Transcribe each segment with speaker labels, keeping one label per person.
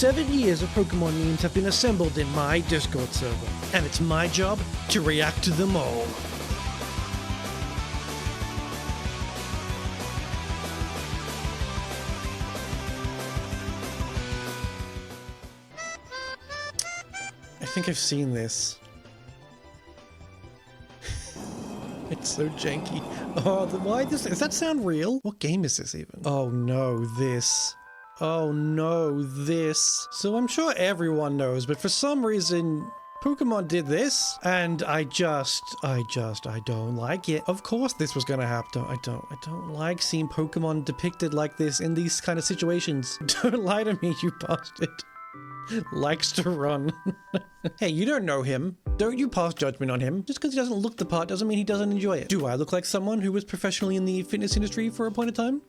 Speaker 1: 7 years of Pokemon memes have been assembled in my Discord server, and it's my job to react to them all. I think I've seen this. It's so janky. Oh, why this? Does that sound real? What game is this even? Oh no, this. Oh no, this. So I'm sure everyone knows, but for some reason, Pokemon did this, and I don't like it. Of course this was gonna happen. I don't like seeing Pokemon depicted like this in these kind of situations. Don't lie to me, you bastard. Likes to run. Hey, you don't know him. Don't you pass judgment on him. Just because he doesn't look the part doesn't mean he doesn't enjoy it. Do I look like someone who was professionally in the fitness industry for a point of time?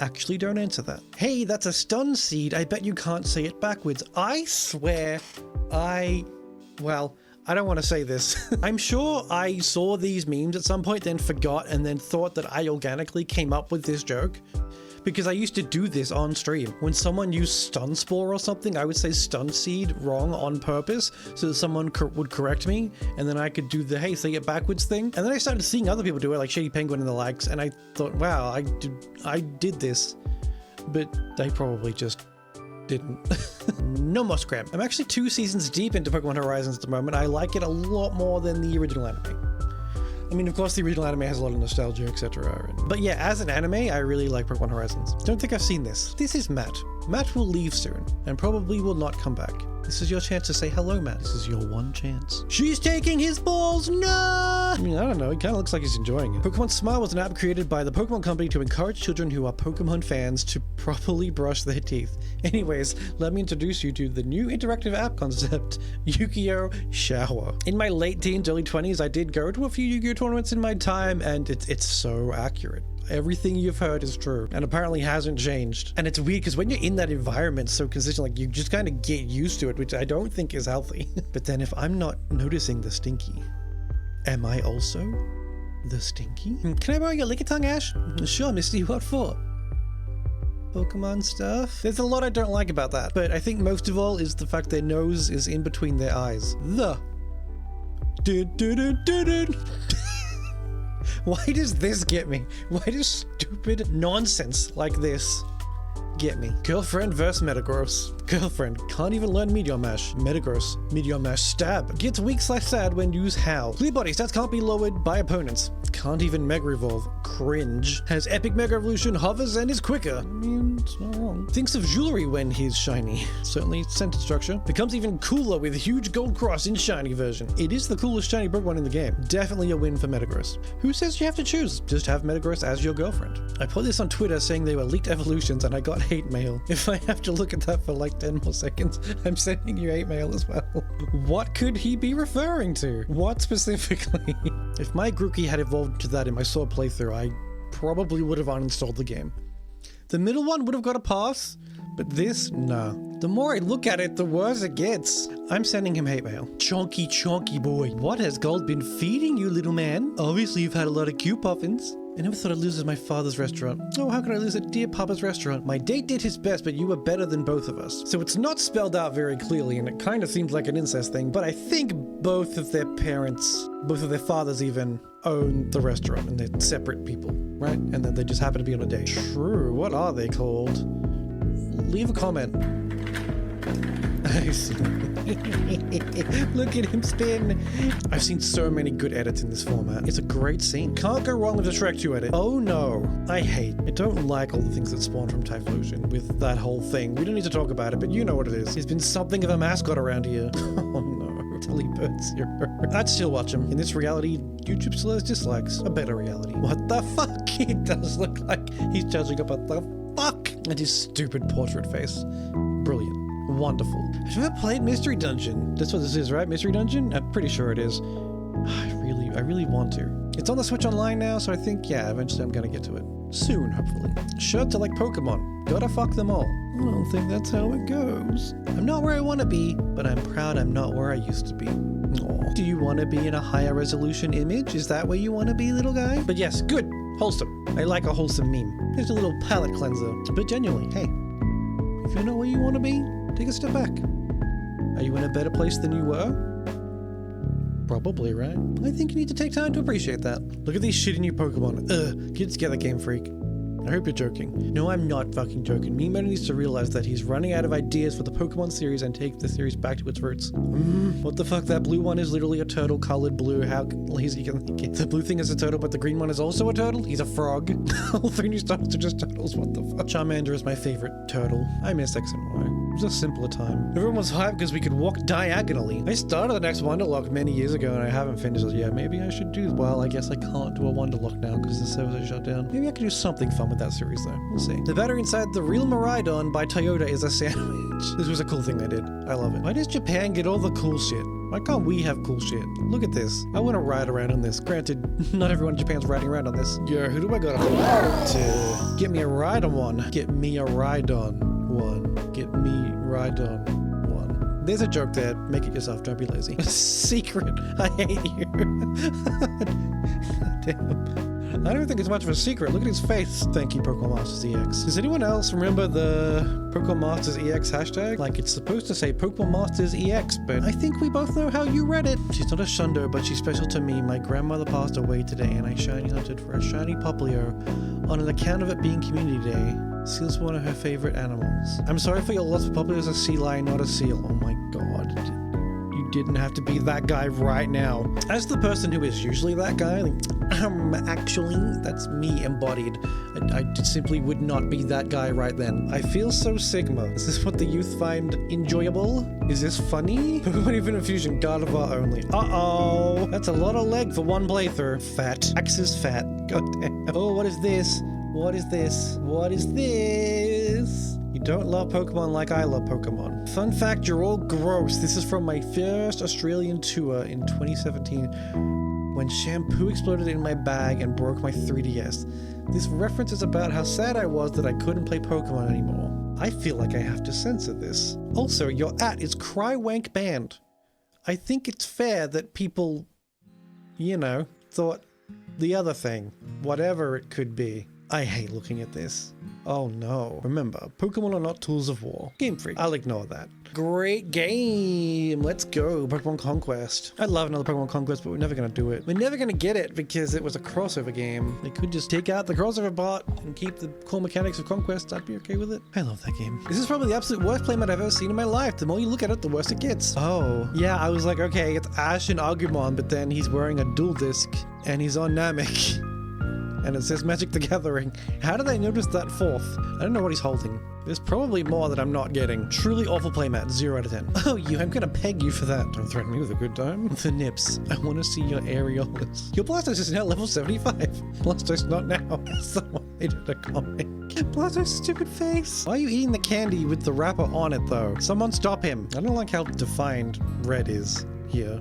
Speaker 1: Actually, don't answer that. Hey, that's a stun seed. I bet you can't say it backwards. I swear, well, I don't want to say this. I'm sure I saw these memes at some point, then forgot, and then thought that I organically came up with this joke. Because I used to do this on stream. When someone used stun spore or something, I would say stun seed wrong on purpose so that someone would correct me, and then I could do the hey, say it backwards thing. And then I started seeing other people do it, like Shady Penguin and the likes, and I thought, wow, I did this, but they probably just didn't. No more scram. I'm actually 2 seasons deep into Pokemon Horizons at the moment. I like it a lot more than the original anime. I mean, of course, the original anime has a lot of nostalgia, etc. But yeah, as an anime, I really like Pokemon Horizons. Don't think I've seen this. This is Matt. Matt will leave soon, and probably will not come back. This is your chance to say hello, Matt. This is your one chance. She's taking his balls, no! I mean, I don't know, he kind of looks like he's enjoying it. Pokemon Smile was an app created by the Pokemon Company to encourage children who are Pokemon fans to properly brush their teeth. Anyways, let me introduce you to the new interactive app concept, Yu-Gi-Oh! Shower. In my late teens, early 20s, I did go to a few Yu-Gi-Oh! Tournaments in my time, and it's so accurate. Everything you've heard is true, and apparently hasn't changed. And it's weird because when you're in that environment so consistent, like you just kind of get used to it, which I don't think is healthy. But then if I'm not noticing the stinky, am I also the stinky? Can I borrow your Lickitung, Ash? Sure, Misty, what for? Pokemon stuff? There's a lot I don't like about that, but I think most of all is the fact their nose is in between their eyes. Why does this get me? Why does stupid nonsense like this get me? Girlfriend versus Metagross. Girlfriend can't even learn Meteor Mash. Metagross, Meteor Mash stab. Gets weak/sad when used Howl. Clear body stats can't be lowered by opponents. Can't even Mega Evolve. Cringe. Has epic Mega Evolution, hovers, and is quicker. I mean, it's not wrong. Thinks of jewelry when he's shiny. Certainly sentence structure. Becomes even cooler with huge gold cross in shiny version. It is the coolest shiny Pokemon in the game. Definitely a win for Metagross. Who says you have to choose? Just have Metagross as your girlfriend. I put this on Twitter saying they were leaked evolutions and I got hate mail. If I have to look at that for like 10 more seconds, I'm sending you hate mail as well. What could he be referring to? What specifically? If my Grookey had evolved to that in my Sword playthrough, I probably would have uninstalled the game. The middle one would have got a pass, but this, nah. The more I look at it, the worse it gets. I'm sending him hate mail. Chonky boy. What has gold been feeding you, little man? Obviously you've had a lot of cute puffins. I never thought I'd lose at my father's restaurant. Oh, how could I lose at dear Papa's restaurant? My date did his best, but you were better than both of us. So it's not spelled out very clearly, and it kind of seems like an incest thing, but I think both of their parents, both of their fathers even, own the restaurant, and they're separate people, right? And then they just happen to be on a date. True. What are they called? Leave a comment. Look at him spin. I've seen so many good edits in this format. It's a great scene. Can't go wrong with a Shrek 2 edit. Oh no. I don't like all the things that spawn from Typhlosion with that whole thing. We don't need to talk about it, but you know what it is. He's been something of a mascot around here. Oh no. Telebird Zero. I'd still watch him. In this reality, YouTube still has dislikes. A better reality. What the fuck? He does look like he's charging up what the fuck? And his stupid portrait face. Brilliant. Wonderful. Have you ever played Mystery Dungeon? That's what this is, right? Mystery Dungeon? I'm pretty sure it is. I really want to. It's on the Switch Online now, so I think, yeah, eventually I'm gonna get to it. Soon, hopefully. Sure to like Pokemon. Gotta fuck them all. I don't think that's how it goes. I'm not where I want to be, but I'm proud I'm not where I used to be. Aww. Do you want to be in a higher resolution image? Is that where you want to be, little guy? But yes, good. Wholesome. I like a wholesome meme. There's a little palate cleanser. But genuinely, hey. If you're not where you want to be, take a step back. Are you in a better place than you were? Probably, right? I think you need to take time to appreciate that. Look at these shitty new Pokemon. Ugh, get together, Game Freak. I hope you're joking. No, I'm not fucking joking. Miyamoto needs to realize that he's running out of ideas for the Pokemon series and take the series back to its roots. What the fuck? That blue one is literally a turtle colored blue. How lazy can they get? The blue thing is a turtle, but the green one is also a turtle? He's a frog. All 3 new starters are just turtles. What the fuck? Charmander is my favorite turtle. I miss X and Y. It was a simpler time. Everyone was hyped because we could walk diagonally. I started the next Wonderlock many years ago and I haven't finished it yet. Maybe I should do, well, I guess I can't do a Wonderlock now because the servers are shut down. Maybe I could do something fun with that series though. We'll see. The battery inside the real Miraidon by Toyota is a sandwich. This was a cool thing they did. I love it. Why does Japan get all the cool shit? Why can't we have cool shit? Look at this. I want to ride around on this. Granted, not everyone in Japan's riding around on this. Yeah, who do I gotta to get me a ride on one? Get me a ride on one. Get me ride on one. There's a joke there. Make it yourself. Don't be lazy. Secret. I hate you. Damn. I don't think it's much of a secret. Look at his face. Thank you, Pokemon Masters EX. Does anyone else remember the Pokemon Masters EX hashtag? Like, it's supposed to say Pokemon Masters EX, but I think we both know how you read it. She's not a Shundo, but she's special to me. My grandmother passed away today, and I shiny hunted for a shiny Poplio on an account of it being Community Day. Seal's one of her favorite animals. I'm sorry for your loss, but Poplio is a sea lion, not a seal. Oh my god. You didn't have to be that guy right now. As the person who is usually that guy, like, actually, that's me embodied. I simply would not be that guy right then. I feel so Sigma. Is this what the youth find enjoyable? Is this funny? Pokemon Infinite Fusion, Gardevoir only. Uh-oh. That's a lot of leg for one playthrough. Fat. Axe is fat. God damn. Oh, what is this? What is this? What is this? You don't love Pokemon like I love Pokemon. Fun fact, you're all gross. This is from my first Australian tour in 2017 when shampoo exploded in my bag and broke my 3DS. This reference is about how sad I was that I couldn't play Pokemon anymore. I feel like I have to censor this. Also, your is Crywank Band. I think it's fair that people, you know, thought the other thing, whatever it could be. I hate looking at this. Oh no. Remember, Pokemon are not tools of war. Game Freak. I'll ignore that. Great game. Let's go. Pokemon Conquest. I'd love another Pokemon Conquest, but we're never going to do it. We're never going to get it because it was a crossover game. They could just take out the crossover part and keep the core mechanics of Conquest. I'd be okay with it. I love that game. This is probably the absolute worst playmat I've ever seen in my life. The more you look at it, the worse it gets. Oh, yeah. I was like, okay, it's Ash and Agumon, but then he's wearing a dual disc and he's on Namek. And it says Magic the Gathering. How did I notice that fourth? I don't know what he's holding. There's probably more that I'm not getting. Truly awful playmat, 0 out of 10. Oh, I'm gonna peg you for that. Don't threaten me with a good time. The nips. I want to see your areolas. Your Blastoise is now level 75. Blastoise not now. Someone made it a comic. Blastoise stupid face. Why are you eating the candy with the wrapper on it though? Someone stop him. I don't like how defined red is here.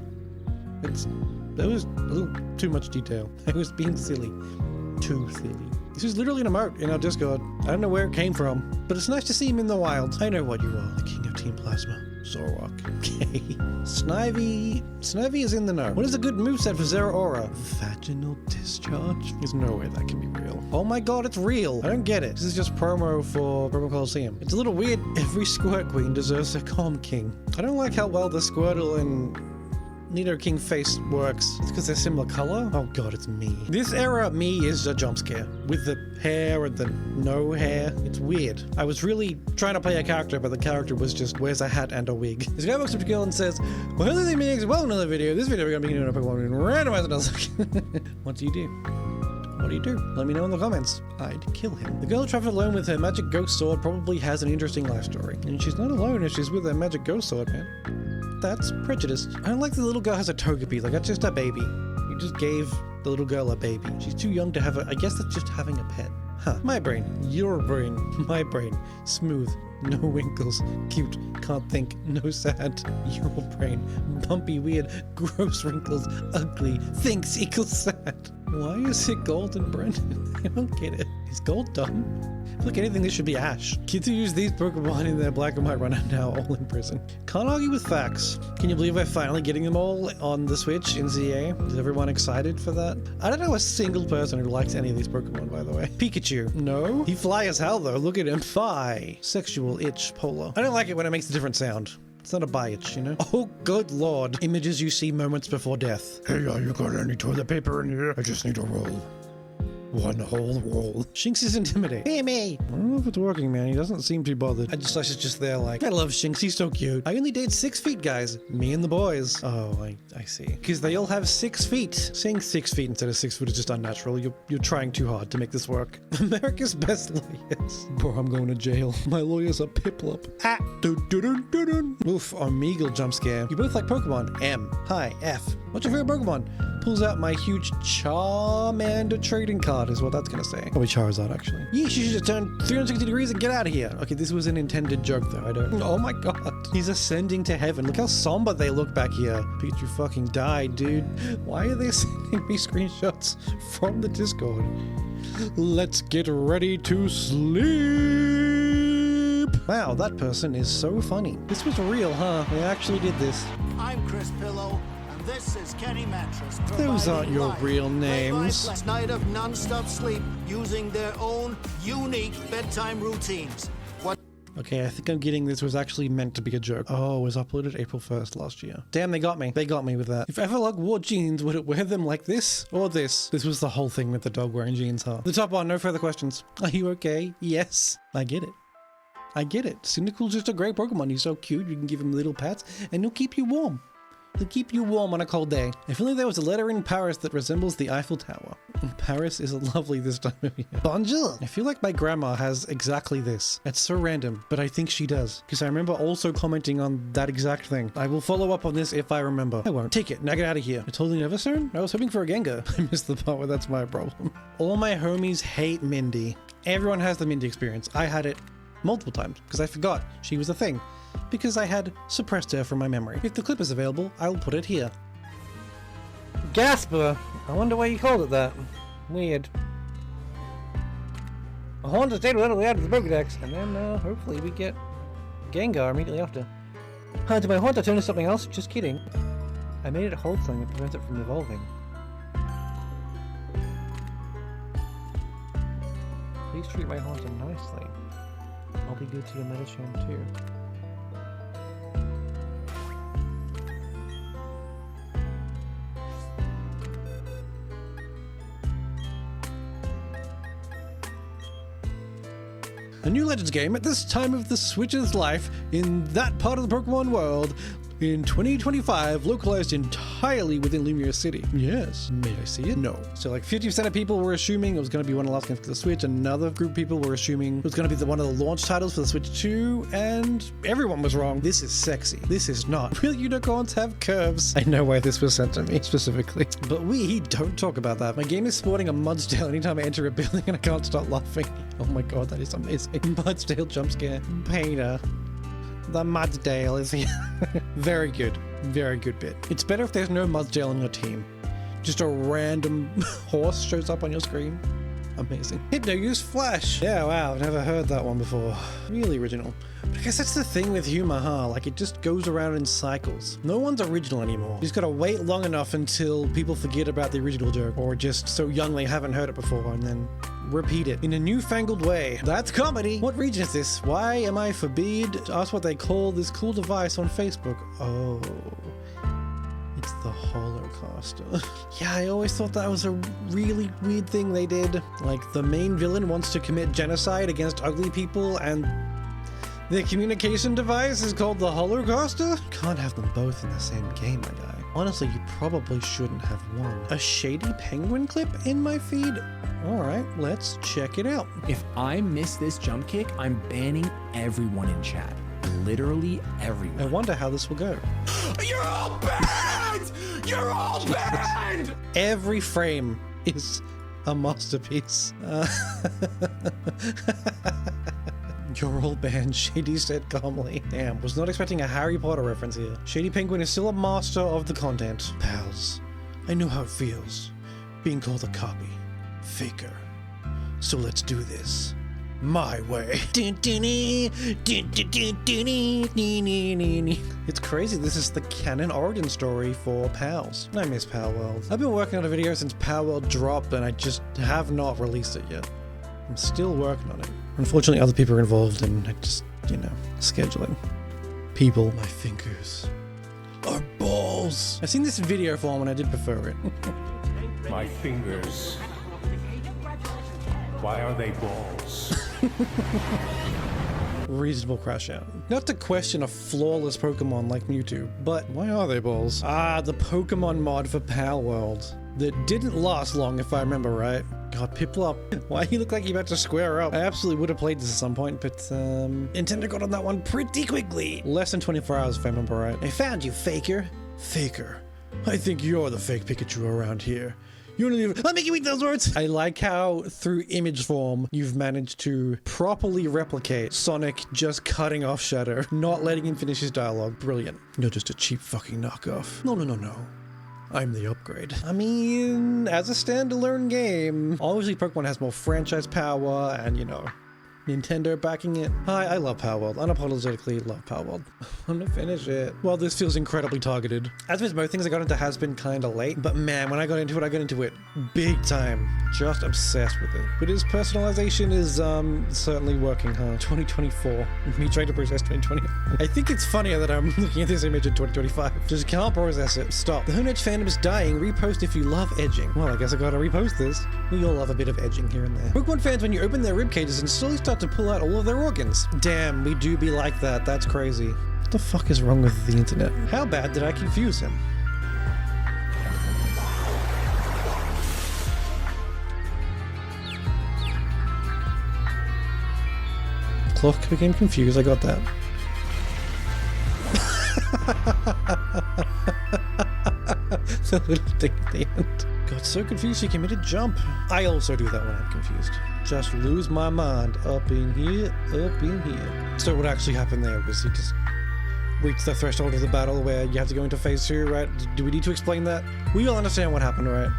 Speaker 1: That was a little too much detail. I was being silly. Too silly. This is literally an emote in our Discord. I don't know where it came from, but it's nice to see him in the wild. I know what you are, the king of Team Plasma. Zorok. Okay. Snivy. Snivy is in the know. What is a good moveset for Zeraora? Vaginal discharge? There's no way that can be real. Oh my god, it's real. I don't get it. This is just promo for Pokemon Coliseum. It's a little weird. Every Squirt Queen deserves a Calm King. I don't like how well the Squirtle and Nidoking face works. It's because they're similar color? Oh god, it's me. This era me is a jump scare. With the hair and the no hair. It's weird. I was really trying to play a character, but the character was just wears a hat and a wig. This guy walks up to Gil and says, well, hello there, Migs. Well, another video. This video we're going to be doing a Pokemon randomizer. What do you do? What do you do? Let me know in the comments. I'd kill him. The girl traveled alone with her magic ghost sword probably has an interesting life story. And she's not alone if she's with her magic ghost sword, man. That's prejudiced. I don't like the little girl has a Togepi. Like, that's just a baby. You just gave the little girl a baby. She's too young to have a... I guess that's just having a pet. Huh. My brain. Your brain. My brain. Smooth. No winkles. Cute. Can't think. No sad. Your brain. Bumpy, weird. Gross wrinkles. Ugly. Thinks equals sad. Why is it golden, Brendan? I don't get it. Is gold dumb? I feel like anything, this should be Ash. Kids who use these Pokemon in their black and white run are now all in prison. Can't argue with facts. Can you believe we're finally getting them all on the Switch in ZA? Is everyone excited for that? I don't know a single person who likes any of these Pokemon, by the way. Pikachu. No? He fly as hell, though. Look at him. Phi. Sexual itch. Polar. I don't like it when it makes a different sound. It's not a bi itch, you know? Oh, good lord. Images you see moments before death. Hey, you got any toilet paper in here? I just need a roll. One whole roll. Shinx is intimidating. Hey, me! I don't know if it's working, man. He doesn't seem too bothered. I was just there like, I love Shinx. He's so cute. I only date 6 feet, guys. Me and the boys. Oh, I see. Because they all have 6 feet. Saying 6 feet instead of 6 foot is just unnatural. You're trying too hard to make this work. America's best lawyers. Bro, I'm going to jail. My lawyers are Piplup. Ah! Dun-dun-dun-dun-dun. Oof, Omegle jump scare. You both like Pokemon. M. Hi, F. What's your favorite Pokemon? Pulls out my huge Charmander trading card is what that's gonna say. Probably Charizard, actually. Yeesh, you should just turn 360 degrees and get out of here. Okay, this was an intended joke, though. I don't... Oh my god. He's ascending to heaven. Look how somber they look back here. Pikachu fucking died, dude. Why are they sending me screenshots from the Discord? Let's get ready to sleep. Wow, that person is so funny. This was real, huh? They actually did this.
Speaker 2: I'm Chris Pillow. This is Kenny Mattress.
Speaker 1: Those aren't your real names.
Speaker 2: Last night of non-stop sleep using their own unique bedtime routines.
Speaker 1: Okay, I think I'm getting this was actually meant to be a joke. Oh, it was uploaded April 1st last year. Damn, they got me. They got me with that. If Everlog wore jeans, would it wear them like this or this? This was the whole thing with the dog wearing jeans, huh? The top one, no further questions. Are you okay? Yes. I get it. I get it. Cyndaquil's just a great Pokemon. He's so cute. You can give him little pats and he'll keep you warm. He'll keep you warm on a cold day. If only there was a letter in Paris that resembles the Eiffel Tower. Paris is lovely this time of year. Bonjour! I feel like my grandma has exactly this. It's so random, but I think she does. Because I remember also commenting on that exact thing. I will follow up on this if I remember. I won't. Take it. Now get out of here. It's holding Everstone? I was hoping for a Gengar. I missed the part where that's my problem. All my homies hate Mindy. Everyone has the Mindy experience. I had it multiple times because I forgot she was a thing. Because I had suppressed her from my memory. If the clip is available, I will put it here. Gasper! I wonder why you called it that. Weird. A Haunter stayed with we added the Pokedex, and then hopefully we get Gengar immediately after. Did my Haunter turn into something else? Just kidding. I made it hold something that prevents it from evolving. Please treat my Haunter nicely. I'll be good to your Medicham too. A new Legends game at this time of the Switch's life in that part of the Pokemon world in 2025, localized entirely within Lumiere City. Yes. May I see it? No. So like 50% of people were assuming it was going to be one of the last games for the Switch. Another group of people were assuming it was going to be one of the launch titles for the Switch 2, and everyone was wrong. This is sexy. This is not. Real unicorns have curves. I know why this was sent to me specifically. But we don't talk about that. My game is sporting a Mudsdale anytime I enter a building and I can't stop laughing. Oh my god, that is amazing. Mudsdale jump scare. Peter. The Mudsdale is here. Very good. Very good bit. It's better if there's no Mudsdale on your team. Just a random horse shows up on your screen. Amazing. Hypno use Flash. Yeah, wow. I've never heard that one before. Really original. But I guess that's the thing with humor, huh? Like, it just goes around in cycles. No one's original anymore. You just gotta wait long enough until people forget about the original joke, or just so young they haven't heard it before, and then repeat it in a newfangled way. That's comedy. What region is this? Why am I forbid to ask what they call this cool device on Facebook? Oh, it's the Holocaster. Yeah, I always thought that was a really weird thing they did. Like, the main villain wants to commit genocide against ugly people, and their communication device is called the Holocaster? Can't have them both in the same game, my guy. Honestly, you probably shouldn't have one. A shady penguin clip in my feed? Alright, let's check it out.
Speaker 3: If I miss this jump kick, I'm banning everyone in chat. Literally everyone.
Speaker 1: I wonder how this will go.
Speaker 3: You're all banned! You're all banned!
Speaker 1: Every frame is a masterpiece. You're all banned, Shady said calmly. Damn, was not expecting a Harry Potter reference here. Shady Penguin is still a master of the content. Pals, I know how it feels, being called a copy, faker, So let's do this my way. It's crazy. This is the canon origin story for PALs. I miss Pal World. I've been working on a video since Pal World dropped and I just have not released it yet. I'm still working on it. Unfortunately, other people are involved and I just, scheduling. People, my fingers are balls. I've seen this in video form and I did prefer it.
Speaker 4: My fingers. Why are they balls?
Speaker 1: Reasonable crash out. Not to question a flawless Pokemon like Mewtwo, but why are they balls? The Pokemon mod for Pal World. That didn't last long if I remember right. God, Piplup, why you look like you're about to square up? I absolutely would have played this at some point, but Nintendo got on that one pretty quickly. Less than 24 hours if I remember right. I found you, Faker. Faker, I think you're the fake Pikachu around here. You don't even, let me give you those words. I like how through image form, you've managed to properly replicate Sonic just cutting off Shadow, not letting him finish his dialogue. Brilliant. You're just a cheap fucking knockoff. No. I'm the upgrade. I mean, as a standalone game, obviously Pokemon has more franchise power and, Nintendo backing it. Hi, I love Power World. Unapologetically love Power World. I'm gonna finish it. Well, this feels incredibly targeted. As with most things I got into has been kind of late, but man, when I got into it big time. Just obsessed with it. But his personalization is certainly working, huh? 2024. Me trying to process 2020. I think it's funnier that I'm looking at this image in 2025. Just can't process it. Stop. The Honedge fandom is dying. Repost if you love edging. Well, I guess I gotta repost this. We all love a bit of edging here and there. Pokemon fans, when you open their rib cages and slowly start to pull out all of their organs. Damn, we do be like that. That's crazy. What the fuck is wrong with the internet? How bad did I confuse him? Clock became confused, I got that. The little thing at the end. Got so confused he committed jump. I also do that when I'm confused. Just lose my mind. Up in here, up in here. So what actually happened there was he just reached the threshold of the battle where you have to go into phase 2, right? Do we need to explain that? We all understand what happened, right?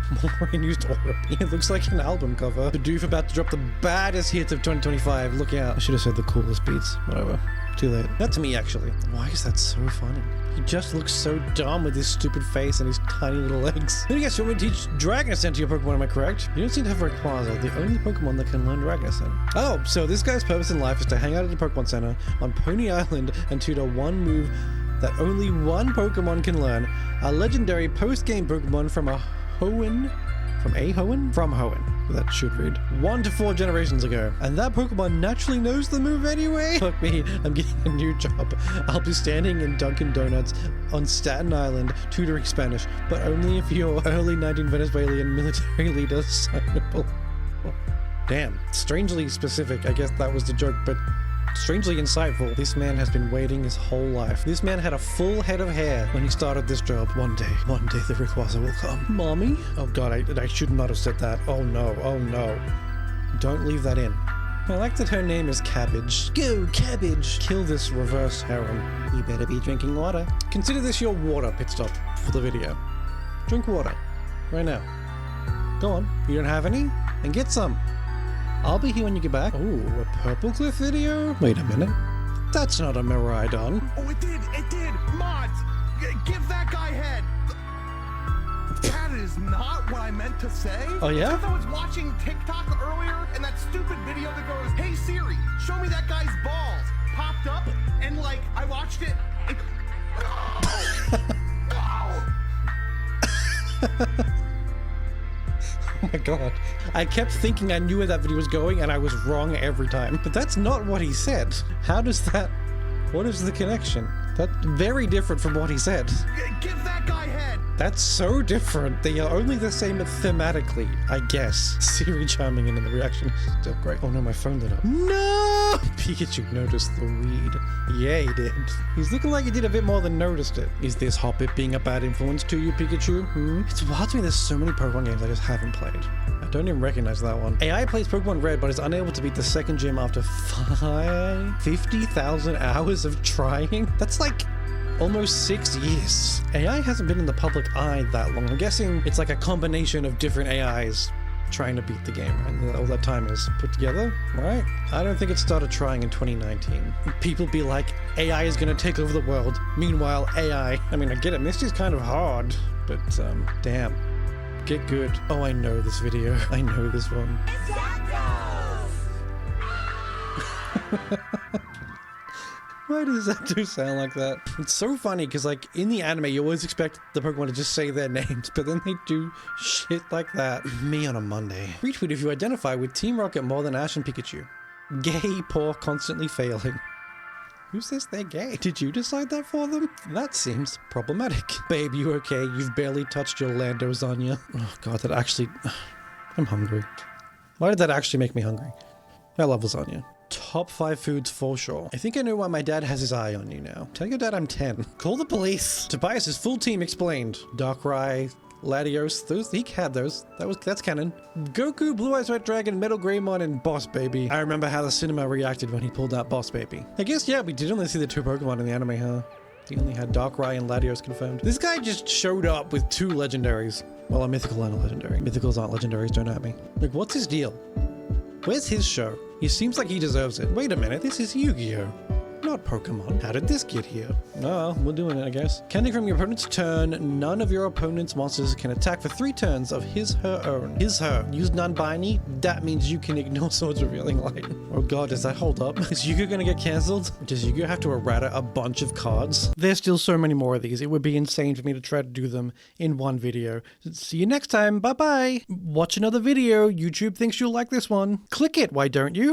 Speaker 1: Maureen used Aura. It looks like an album cover. Bidoof about to drop the baddest hits of 2025. Look out. I should have said the coolest beats. Whatever. Too late. Not to me, actually. Why is that so funny? He just looks so dumb with his stupid face and his tiny little legs. Then I guess you want me to teach Dragon Ascent to your Pokemon, am I correct? You don't seem to have Rayquaza, the only Pokemon that can learn Dragon Ascent. Oh, so this guy's purpose in life is to hang out at the Pokemon Center on Pony Island and tutor one move that only one Pokemon can learn. A legendary post-game Pokemon from a Hoenn. From Hoenn. That should read. 1 to 4 generations ago. And that Pokemon naturally knows the move anyway? Fuck me, I'm getting a new job. I'll be standing in Dunkin' Donuts on Staten Island tutoring Spanish, but only if your early 19 Venezuelan military leader signable. Damn, strangely specific. I guess that was the joke, but strangely insightful. This man has been waiting his whole life. This man had a full head of hair when he started this job. One day the Rayquaza will come. Mommy? Oh god, I should not have said that. Oh no. Don't leave that in. I like that her name is Cabbage. Go, Cabbage! Kill this reverse harem. You better be drinking water. Consider this your water pit stop for the video. Drink water. Right now. Go on. You don't have any? Then get some. I'll be here when you get back. Ooh, a Purple Cliff video? Wait a minute. That's not a Miraidon.
Speaker 5: Oh, it did! Mods! Give that guy head! That is not what I meant to say.
Speaker 1: Oh, yeah?
Speaker 5: Because I was watching TikTok earlier, and that stupid video that goes, "Hey Siri, show me that guy's balls," popped up, and I watched it.
Speaker 1: Oh my god. I kept thinking I knew where that video was going and I was wrong every time. But that's not what he said. What is the connection? That's very different from what he said.
Speaker 5: Give that guy head!
Speaker 1: That's so different. They are only the same thematically, I guess. Siri chiming in and the reaction is still great. Oh no, my phone lit up. No! Pikachu noticed the weed. Yeah, he did. He's looking like he did a bit more than noticed it. Is this Hoppip being a bad influence to you, Pikachu? It's wild to me there's so many Pokemon games I just haven't played. I don't even recognize that one. AI plays Pokemon Red, but is unable to beat the second gym after 50,000 hours of trying? That's like almost 6 years. AI hasn't been in the public eye that long. I'm guessing it's like a combination of different AIs trying to beat the game, right? All that time is put together, right? I don't think it started trying in 2019. People be like, AI is gonna take over the world. Meanwhile, AI, I mean, I get it, Misty's kind of hard, but damn. Get good. Oh, I know this video. I know this one. Why does that sound like that? It's so funny because, like, in the anime, you always expect the Pokemon to just say their names, but then they do shit like that. Me on a Monday. Retweet if you identify with Team Rocket more than Ash and Pikachu. Gay, poor, constantly failing. Who says they're gay? Did you decide that for them? That seems problematic. Babe, you okay? You've barely touched your Lando lasagna. Oh god, that actually... I'm hungry. Why did that actually make me hungry? I love lasagna. Top 5 foods for sure. I think I know why my dad has his eye on you now. Tell your dad I'm 10. Call the police. Tobias's full team explained. Darkrai, Latios, he had those. That's canon. Goku, Blue Eyes White Dragon, Metal Greymon, and Boss Baby. I remember how the cinema reacted when he pulled out Boss Baby. I guess, yeah, we did only see the 2 Pokemon in the anime, huh? He only had Darkrai and Latios confirmed. This guy just showed up with 2 legendaries. Well, a mythical and a legendary. Mythicals aren't legendaries, don't at me. Like, what's his deal? Where's his show? He seems like he deserves it. Wait a minute, this is Yu-Gi-Oh! Not Pokemon. How did this get here? Oh, we're doing it, I guess. Counting from your opponent's turn, none of your opponent's monsters can attack for 3 turns of his, her own. His, her. Use non-binary? That means you can ignore Swords Revealing Light. Oh god, does that hold up? Is Yu-Gi-Oh gonna get cancelled? Does Yu-Gi-Oh have to errata a bunch of cards? There's still so many more of these. It would be insane for me to try to do them in one video. See you next time. Bye-bye. Watch another video. YouTube thinks you'll like this one. Click it, why don't you?